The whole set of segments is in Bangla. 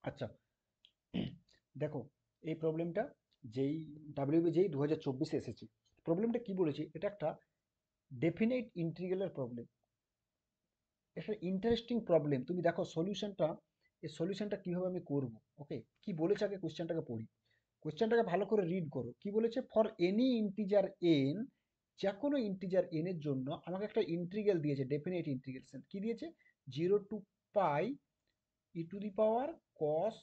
আচ্ছা, দেখো, এই প্রবলেমটা যেই 2024 এসেছে, প্রবলেমটা কি বলেছে, এটা একটা ডেফিনাইট ইন্টিগ্রালের প্রবলেম। একটা ইন্টারেস্টিং প্রবলেম। তুমি দেখো সলিউশনটা, এই সলিউশনটা কিভাবে আমি করব। ওকে, কি বলেছে আগে কোশ্চেনটাকে পড়ি। কোশ্চেনটাকে ভালো করে রিড করো। কি বলেছে, ফর এনি ইন্টিজার এন, যে কোনো ইন্টিজার এন এর জন্য আমাকে একটা ইন্টিগ্রাল দিয়েছে, ডেফিনাইট ইন্টিগ্রেশন কি দিয়েছে, 0 to pi e to the power cos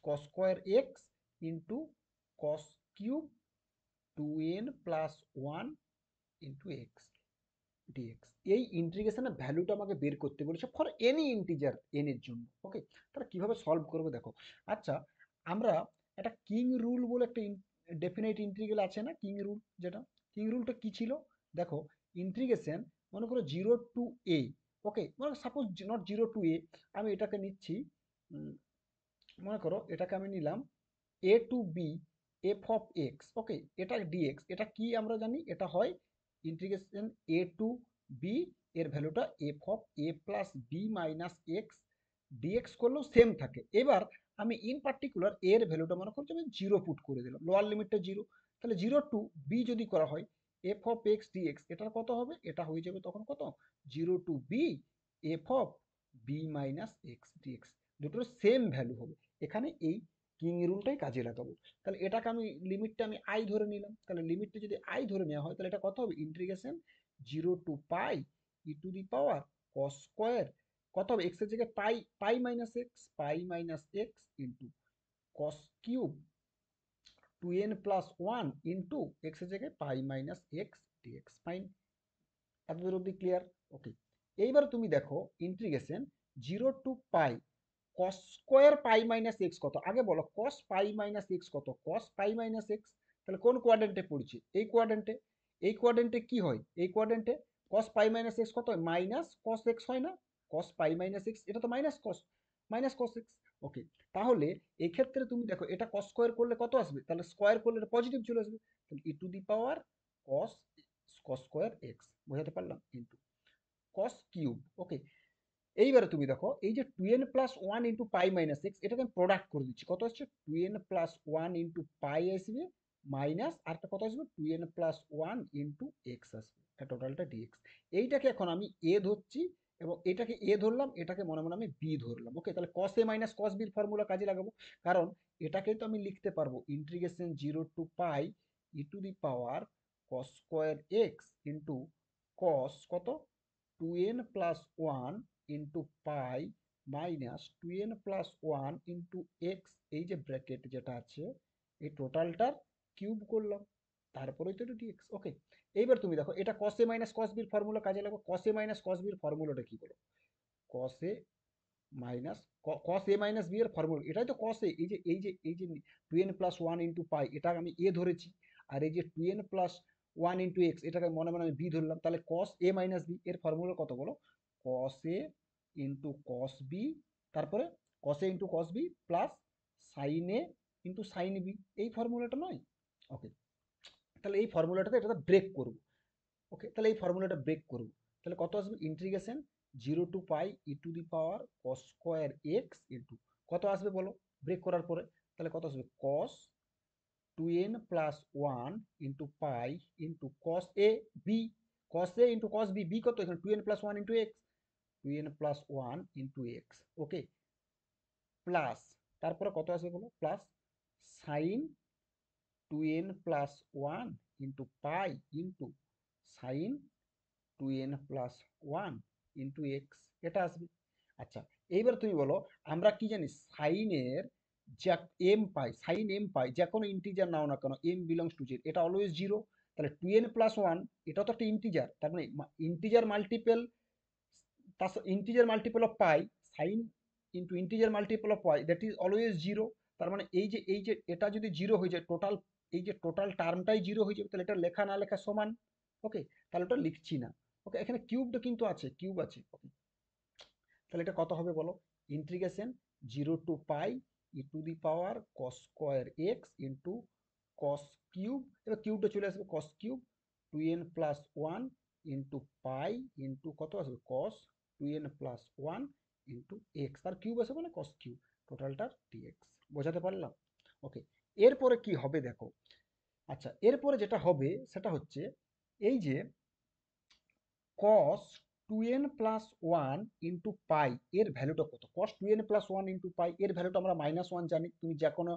cos square x into cos cube 2n+1 into x dx. এই ইন্টিগ্রেশনের ভ্যালুটা আমাকে বের করতে বলেছে ফর এনি ইন্টিজার এন এর জন্য। ওকে, তাহলে কিভাবে সলভ করবে দেখো। আচ্ছা, আমরা একটা কিং রুল বলে একটা ডেফিনাইট ইন্টিগ্রাল আছে না, কিং রুল, যেটা কিং রুলটা কি ছিল, দেখো, ইন্টিগ্রেশন, মনে করো 0 to a। ওকে, মানে সাপোজ নট 0 to a, আমি এটাকে নিচ্ছি, উম, মনে করো এটাকে আমি নিলাম a to b f(x). ওকে, এটা dx, এটা কি আমরা জানি, এটা হয় ইন্টিগ্রেশন a to b, এর ভ্যালুটা f(a+b-x) dx করলেও সেম থাকে। এবার আমি ইন পার্টিকুলার এর ভ্যালুটা মনে করছি আমি জিরো পুট করে দিলাম, লোয়ার লিমিটটা জিরো। তাহলে 0 to b যদি করা হয় f(x) dx, এটার কত হবে, এটা হয়ে যাবে তখন কত, 0 to b f(b-x) dx। দুটোর সেম ভ্যালু হবে। এখানে এই কিং রুলটাই কাজে লাগাবো। তাহলে এটাকে আমি লিমিটটা আমি আই ধরে নিলাম। তাহলে লিমিটটা যদি আই ধরে নেওয়া হয়, তাহলে এটা কত হবে, integration 0 to pi e to the power cos square, কত হবে, এক্স এর জায়গায় pi, pi minus x into cos cube 2n+1 into x এর জায়গায় pi minus x dx. Fine, এতদূর অব্দি ক্লিয়ার। ওকে, এইবার তুমি দেখো integration 0 to pi cos square pi minus x কত, আগে বলো কস পাই মাইনাস এক্স কত, কস পাই মাইনাস এক্স। তাহলে কোন কোয়াড্রেন্টে পড়ছে, এই কোয়াড্রেন্টে। এই কোয়াড্রেন্টে কি হয়, এই কোয়াড্রেন্টে কস পাই মাইনাস এক্স কত হয়, মাইনাস কস এক্স হয় না, কস পাই মাইনাস এক্স, এটা তো মাইনাস কস এক্স। ওকে, তাহলে এই ক্ষেত্রে তুমি দেখো এটা কস স্কোয়ার করলে কত আসবে, তাহলে স্কোয়ার করলে এটা পজিটিভ চলে আসবে। তাহলে e to the power cos cos square x, বোঝাতে পারলাম, ইন্টু কস কিউব। ওকে, এইবারে তুমি দেখো এই যে 2n+1 ইন্টু পাই মাইনাস এক্স, এটাকে আমি প্রোডাক্ট করে দিচ্ছি, কত আসছে 2n+1 ইন্টু পাই আসবে, মাইনাস আরটা কত আসবে 2n+1 ইন্টু এক্স আসবে, এটা টোটালটা ডিএক্স। এইটাকে এখন আমি এ ধরছি, এবং এটাকে এ ধরলাম, এটাকে মনে মনে আমি বি ধরলাম। ওকে, তাহলে কস এ মাইনাস কস বির ফর্মুলা কাজে লাগাবো, কারণ এটাকে তো আমি লিখতে পারবো integration 0 to pi e to the power cos square x into কস কত 2n+1 ইন্টু পাই মাইনাস 2n+1 ইন্টু এক্স, এই যে ব্র্যাকেট যেটা আছে, এই টোটালটার কিউব করলাম, তারপরেই তো এটা ডিএক্স। ওকে, এইবার তুমি দেখো এটা কস এ মাইনাস কস বির ফর্মুলা কাজে লাগবে। কস এ মাইনাস কস বির ফর্মুলাটা কি বলো, cos A minus cos A minus B এর ফর্মুলা, এটাই তো কস এ, এই যে 2n+1 ইন্টু পাই, এটা আমি এ ধরেছি, আর এই যে 2n+1 ইন্টু এক্স, এটাকে মনে মনে আমি বি ধরলাম। তাহলে কস এ মাইনাস বি এর ফর্মুলা কত বলো, cos A into cos B, তারপরে cos A into cos B plus sine A into sine B, এই ফর্মুলাটা নয়। ওকে, তাহলে এই ফর্মুলাটাতে এটাতে ব্রেক করব। ওকে, তাহলে এই ফর্মুলাটা ব্রেক করব, তাহলে কত আসবে, integration 0 to pi e to the power cos square x into কত আসবে বলো, ব্রেক করার পরে, তাহলে কত আসবে cos 2n+1 into pi into cos A B, cos A into cos B, B কত এখানে 2n+1 into x, 2n+1 into x. Okay, plus, তারপরে কত আসবে বলো, plus sine 2n+1 into pi into sine 2n+1 into x, এটা আসবে। আচ্ছা, এইবার তুমি বলো, আমরা কি জানি সাইনের, যা সাইন এম পাই, যে কোনো ইন্টিজার নাও না কেন, এম বিলংস টু জেড, এটা অলওয়েজ জিরো। তাহলে 2n+1, এটা তো একটা ইন্টিজার, তার মানে ইন্টিজার মাল্টিপল, তার integer multiple of pi, sign into integer multiple of pi, that is always zero. তার মানে এই যে এটা যদি জিরো হয়ে যায়, টোটাল এই যে টোটাল টার্মটাই জিরো হয়ে যাবে, তাহলে এটা লেখা না লেখা সমান। ওকে, তাহলে ওটা লিখছি না। ওকে, এখানে কিউবটা কিন্তু আছে, কিউব আছে। ওকে, তাহলে এটা কত হবে বলো, integration 0 to pi e to the power cos square x into cos cube, এবার কিউবটা চলে আসবে কস cube 2n+1 into pi into কত আসবে কস 2n+1 ইন্টু এক্স, তার কিউব আসবে মানে কস কিউব। টোটালটার ডিএক্স। বোঝাতে পারলাম? ওকে, এরপরে কি হবে দেখো। আচ্ছা, এরপরে যেটা হবে সেটা হচ্ছে এই যে cos 2n plus one into পাই এর ভ্যালুটা কত? cos 2n plus one into পাই এর ভ্যালুটা আমরা মাইনাস ওয়ান জানি। তুমি যে কোনো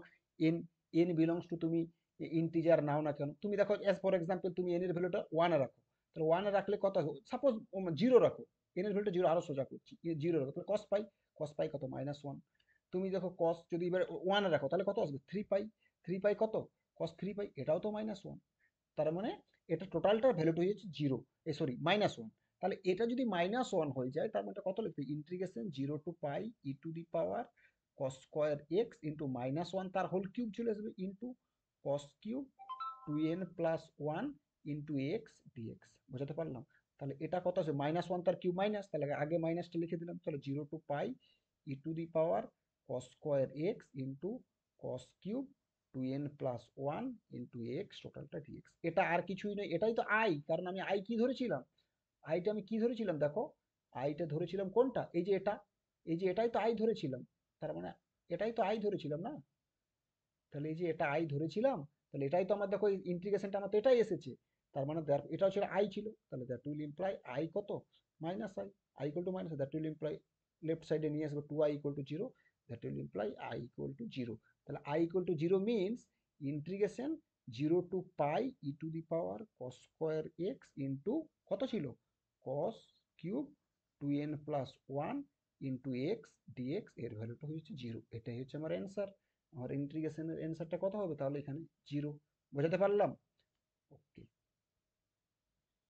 এন, এন বিলংস টু তুমি ইন্টিজার নাও না কেন, তুমি দেখো এস ফর এক্সাম্পল তুমি এন এর ভ্যালুটা ওয়ানে রাখো, তাহলে ওয়ানে রাখলে কত হবে? সাপোজ জিরো রাখো, এন এর ভ্যালুটা জিরো, আরো সোজা করছি, জিরো রাখো, তাহলে কস পাই কত? Minus one. তুমি দেখো কস যদি এবার ওয়ানে রাখো তাহলে কত আসবে? থ্রি পাই। থ্রি পাই কত? কস থ্রি পাই, এটাও তো মাইনাস ওয়ান। তার মানে এটা টোটালটার ভ্যালুটা হচ্ছে জিরো, সরি মাইনাস ওয়ান। তাহলে এটা যদি মাইনাস ওয়ান হয়ে যায় তার মানে এটা কত লিখবে? Integration zero to pi e to the power cos square x into minus one তার হোল কিউব চলে আসবে into cos cube two n plus one into x dx. বোঝাতে পারলাম? তাহলে এটা কত আছে? মাইনাস ওয়ান তার কিউব মাইনাস, তাহলে আগে মাইনাসটা লিখে দিলাম। তাহলে zero to pi e to the power cos square x into cos cube two n plus one into x টোটালটা ডিএক্স। এটা আর কিছুই নয়, এটাই তো আই, কারণ আমি আই কি ধরেছিলাম? আইটা আমি কি ধরেছিলাম দেখো, আইটা ধরেছিলাম কোনটা? এই যে এটা, এই যে এটাই তো আই ধরেছিলাম। তার মানে এটাই তো আই ধরেছিলাম না? তাহলে এই যে এটা আই ধরেছিলাম, তাহলে এটাই তো আমার দেখো ইন্টিগ্রেশনটা আমার তো এটাই এসেছে। তার মানে এটা ছিল আই ছিল, তাহলে দ্যাট উইল ইমপ্লাই আই কত? Minus I. I equal to minus, that will imply left সাইডে নিয়ে আসবো to I equal to zero, that will imply I equal to zero. তাহলে I equal to zero means integration zero to pi e to the power cos square x into কত ছিল? Cos cube two n plus one into x dx, এর ভ্যালুটা হচ্ছে জিরো। এটাই হচ্ছে আমার অ্যান্সার। আমার ইন্টিগ্রেশনের অ্যান্সারটা কত হবে তাহলে? এখানে জিরো। বোঝাতে পারলাম?